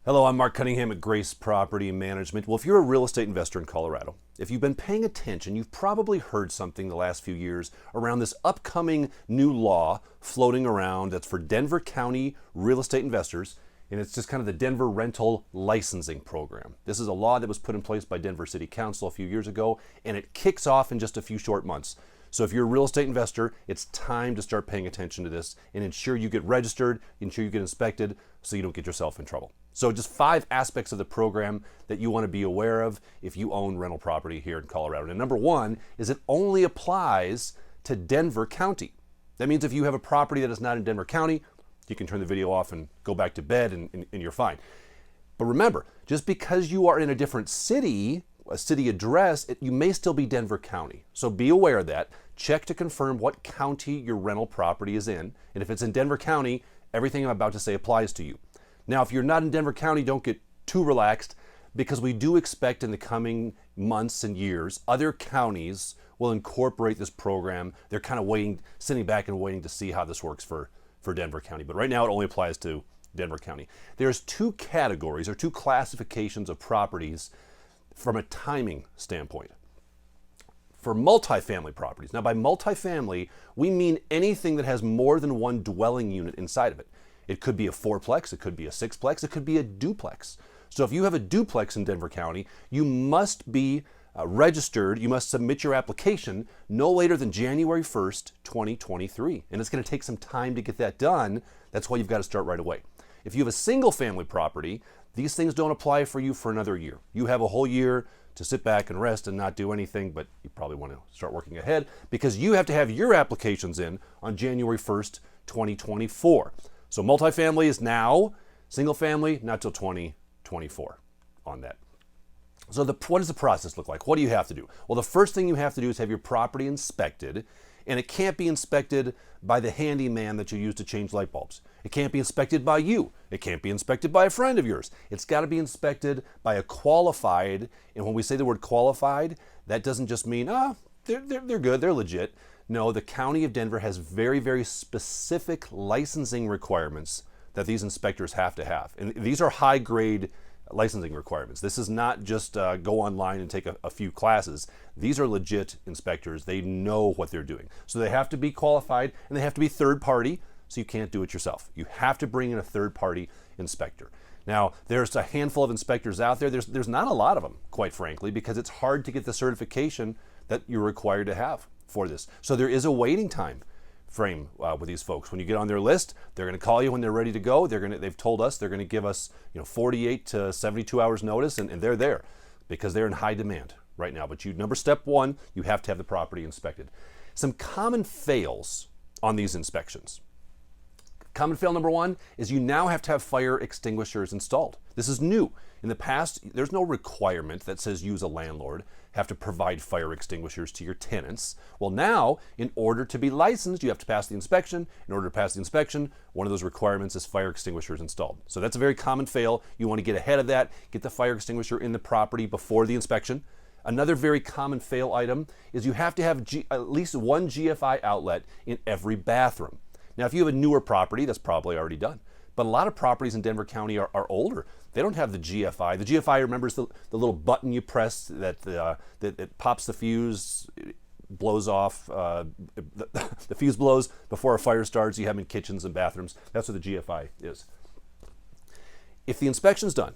Hello, I'm Mark Cunningham at Grace Property Management. Well, if you're a real estate investor in Colorado, if you've been paying attention, you've probably heard something the last few years around this upcoming new law floating around that's for Denver County real estate investors, and it's just kind of the Denver Rental Licensing Program. This is a law that was put in place by Denver City Council a few years ago, and it kicks off in just a few short months. So if you're a real estate investor, it's time to start paying attention to this and ensure you get registered, ensure you get inspected so you don't get yourself in trouble. So just 5 aspects of the program that you want to be aware of if you own rental property here in Colorado. And number 1 is it only applies to Denver County. That means if you have a property that is not in Denver County, you can turn the video off and go back to bed and you're fine. But remember, just because you are in a different city, a city address, you may still be Denver County. So be aware of that. Check to confirm what county your rental property is in. And if it's in Denver County, everything I'm about to say applies to you. Now, if you're not in Denver County, don't get too relaxed because we do expect in the coming months and years, other counties will incorporate this program. They're kind of waiting, sitting back and waiting to see how this works for Denver County. But right now it only applies to Denver County. There's 2 categories or 2 classifications of properties from a timing standpoint. For multifamily properties. Now, by multifamily, we mean anything that has more than one dwelling unit inside of it. It could be a 4-plex, it could be a 6-plex, it could be a duplex. So if you have a duplex in Denver County, you must be registered, you must submit your application no later than January 1st, 2023. And it's going to take some time to get that done. That's why you've got to start right away. If you have a single family property, these things don't apply for you for another year. You have a whole year to sit back and rest and not do anything, but you probably want to start working ahead because you have to have your applications in on January 1st, 2024. So multifamily is now, single family, not till 2024 on that. So what does the process look like? What do you have to do? Well, the first thing you have to do is have your property inspected, and it can't be inspected by the handyman that you use to change light bulbs. It can't be inspected by you. It can't be inspected by a friend of yours. It's got to be inspected by a qualified, and when we say the word qualified, that doesn't just mean, they're good, they're legit. No, the County of Denver has very, very specific licensing requirements that these inspectors have to have. And these are high-grade licensing requirements. This is not just go online and take a few classes. These are legit inspectors. They know what they're doing. So they have to be qualified and they have to be third party, so you can't do it yourself. You have to bring in a third party inspector. Now, there's a handful of inspectors out there. There's not a lot of them, quite frankly, because it's hard to get the certification that you're required to have for this. So there is a waiting time frame with these folks. When you get on their list, they're going to call you when they're ready to go. They've told us they're going to give us 48 to 72 hours notice, and they're there because they're in high demand right now. But step 1, you have to have the property inspected. Some common fails on these inspections. Common fail number 1 is you now have to have fire extinguishers installed. This is new. In the past, there's no requirement that says you as a landlord have to provide fire extinguishers to your tenants. Well, now, in order to be licensed, you have to pass the inspection. In order to pass the inspection, one of those requirements is fire extinguishers installed. So that's a very common fail. You want to get ahead of that, get the fire extinguisher in the property before the inspection. Another very common fail item is you have to have at least one GFI outlet in every bathroom. Now, if you have a newer property, that's probably already done. But a lot of properties in Denver County are older. They don't have the GFI. The GFI, remember, is the little button you press that pops the fuse, blows off. The fuse blows before a fire starts. You have them in kitchens and bathrooms. That's what the GFI is. If the inspection's done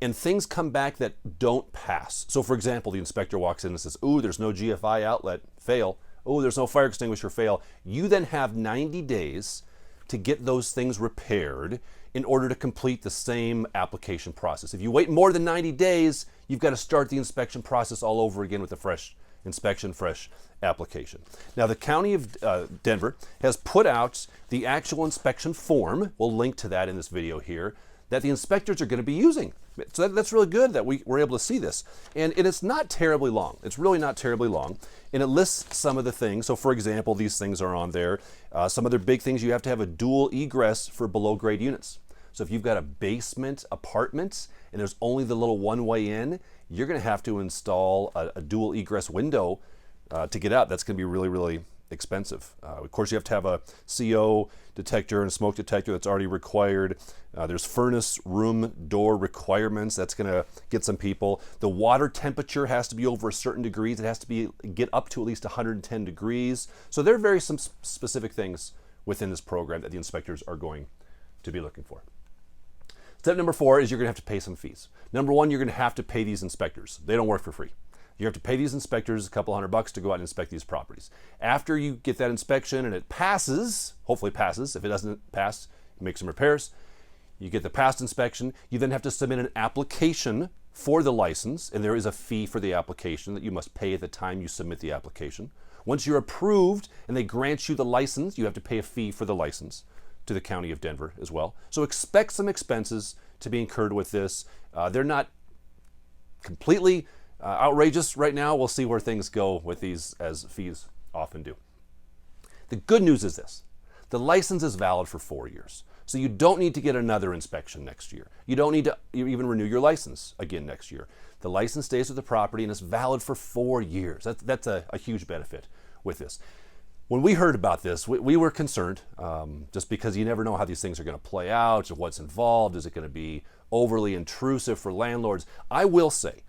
and things come back that don't pass, so for example, the inspector walks in and says, "Ooh, there's no GFI outlet, fail. Oh, there's no fire extinguisher, fail." You then have 90 days to get those things repaired in order to complete the same application process. If you wait more than 90 days, you've got to start the inspection process all over again with a fresh inspection, fresh application. Now, the County of Denver has put out the actual inspection form, we'll link to that in this video here, that the inspectors are going to be using. So that's really good that we're able to see this. And it's not terribly long. It's really not terribly long. And it lists some of the things. So for example, these things are on there. Some other big things, you have to have a dual egress for below grade units. So if you've got a basement apartment and there's only the little one-way in, you're going to have to install a dual egress window to get out. That's going to be really, really expensive. Of course, you have to have a CO detector and a smoke detector that's already required. There's furnace, room, door requirements. That's going to get some people. The water temperature has to be over a certain degrees. It has to get up to at least 110 degrees. So there are very some specific things within this program that the inspectors are going to be looking for. Step number 4 is you're going to have to pay some fees. Number 1, you're going to have to pay these inspectors. They don't work for free. You have to pay these inspectors a couple $100 to go out and inspect these properties. After you get that inspection and it passes, hopefully passes, if it doesn't pass, you make some repairs, you get the passed inspection, you then have to submit an application for the license, and there is a fee for the application that you must pay at the time you submit the application. Once you're approved and they grant you the license, you have to pay a fee for the license to the County of Denver as well. So expect some expenses to be incurred with this. They're not completely outrageous right now. We'll see where things go with these, as fees often do. The good news is this: the license is valid for 4 years. So you don't need to get another inspection next year. You don't need to even renew your license again next year. The license stays with the property and it's valid for 4 years. That's a huge benefit with this. When we heard about this, we were concerned, just because you never know how these things are going to play out, what's involved. Is it going to be overly intrusive for landlords? I will say,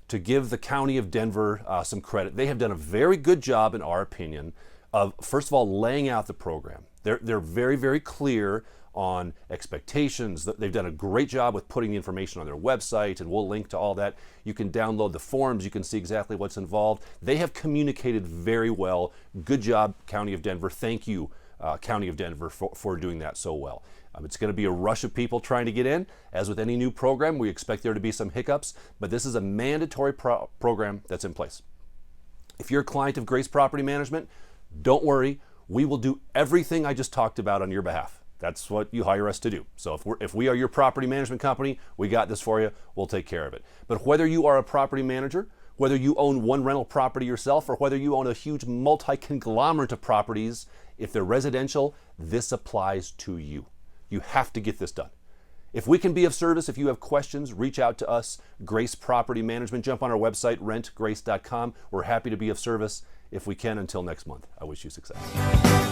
to give the County of Denver some credit, they have done a very good job, in our opinion, of, first of all, laying out the program. They're very, very clear on expectations. They've done a great job with putting the information on their website, and we'll link to all that. You can download the forms. You can see exactly what's involved. They have communicated very well. Good job, County of Denver. Thank you, County of Denver, for doing that so well. It's going to be a rush of people trying to get in. As with any new program, we expect there to be some hiccups, but this is a mandatory program that's in place. If you're a client of Grace Property Management, don't worry. We will do everything I just talked about on your behalf. That's what you hire us to do. So if we are your property management company, we got this for you. We'll take care of it. But whether you are a property manager, whether you own one rental property yourself, or whether you own a huge multi-conglomerate of properties, if they're residential, this applies to you. You have to get this done. If we can be of service, if you have questions, reach out to us, Grace Property Management. Jump on our website, rentgrace.com. We're happy to be of service if we can. Until next month, I wish you success.